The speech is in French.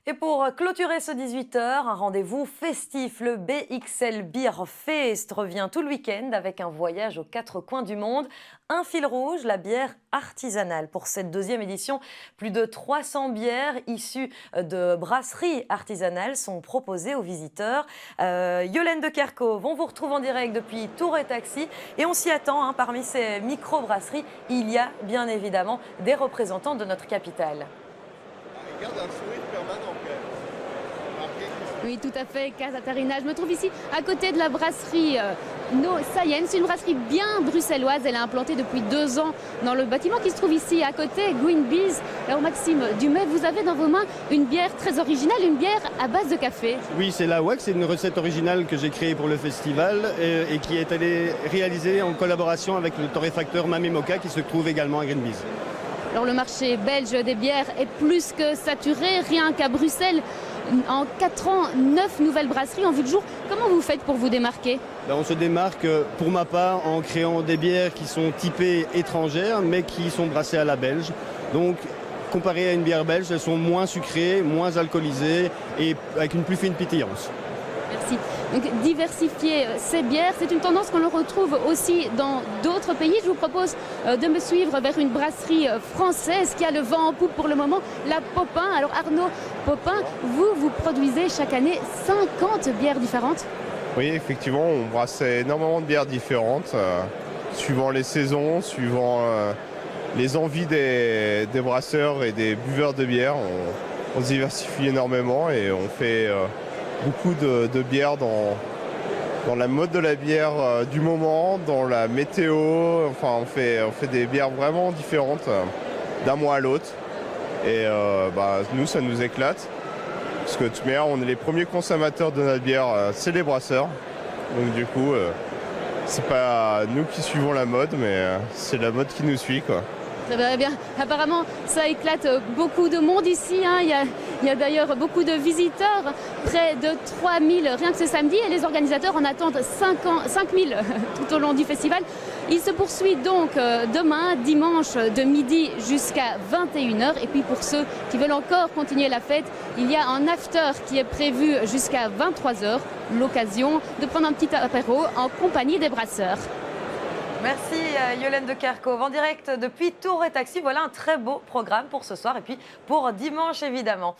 Et pour clôturer ce 18h, un rendez-vous festif. Le BXL Beer Fest revient tout le week-end avec un voyage aux quatre coins du monde. Un fil rouge, la bière artisanale. Pour cette deuxième édition, plus de 300 bières issues de brasseries artisanales sont proposées aux visiteurs. Yolène de Kerckhove, on vous retrouve en direct depuis Tour et Taxi. Et on s'y attend, parmi ces micro-brasseries, il y a bien évidemment des représentants de notre capitale. Garde un sourire permanent quand même. Oui, tout à fait, Casatarina. Je me trouve ici à côté de la brasserie No Science, une brasserie bien bruxelloise. Elle est implantée depuis 2 ans dans le bâtiment qui se trouve ici à côté, Green Bees. Alors Maxime Dumais, vous avez dans vos mains une bière très originale, une bière à base de café. Oui, c'est la WAC, c'est une recette originale que j'ai créée pour le festival et qui est allée réaliser en collaboration avec le torréfacteur Mamé Moka qui se trouve également à Green Bees. Alors le marché belge des bières est plus que saturé, rien qu'à Bruxelles. En 4 ans, 9 nouvelles brasseries en vue de jour. Comment vous faites pour vous démarquer? On se démarque pour ma part en créant des bières qui sont typées étrangères mais qui sont brassées à la belge. Donc comparé à une bière belge, elles sont moins sucrées, moins alcoolisées et avec une plus fine pétillance. Merci. Donc diversifier ces bières, c'est une tendance qu'on retrouve aussi dans d'autres pays. Je vous propose de me suivre vers une brasserie française qui a le vent en poupe pour le moment, la Popin. Alors Arnaud Popin, vous produisez chaque année 50 bières différentes? Oui, effectivement, on brasse énormément de bières différentes, suivant les saisons, suivant les envies des brasseurs et des buveurs de bière. On se diversifie énormément et on fait beaucoup de bières dans la mode de la bière du moment, dans la météo. Enfin, on fait des bières vraiment différentes d'un mois à l'autre. Et nous, ça nous éclate. Parce que de toute manière, on est les premiers consommateurs de notre bière, c'est les brasseurs. Donc du coup, c'est pas nous qui suivons la mode, mais c'est la mode qui nous suit, quoi. Très bien, bien. Apparemment, ça éclate beaucoup de monde ici. Il y a d'ailleurs beaucoup de visiteurs, près de 3000 rien que ce samedi. Et les organisateurs en attendent 5000 tout au long du festival. Il se poursuit donc demain, dimanche, de midi jusqu'à 21h. Et puis pour ceux qui veulent encore continuer la fête, il y a un after qui est prévu jusqu'à 23h. L'occasion de prendre un petit apéro en compagnie des brasseurs. Merci Yolène de Kerckhove en direct depuis Tour et Taxi. Voilà un très beau programme pour ce soir et puis pour dimanche évidemment.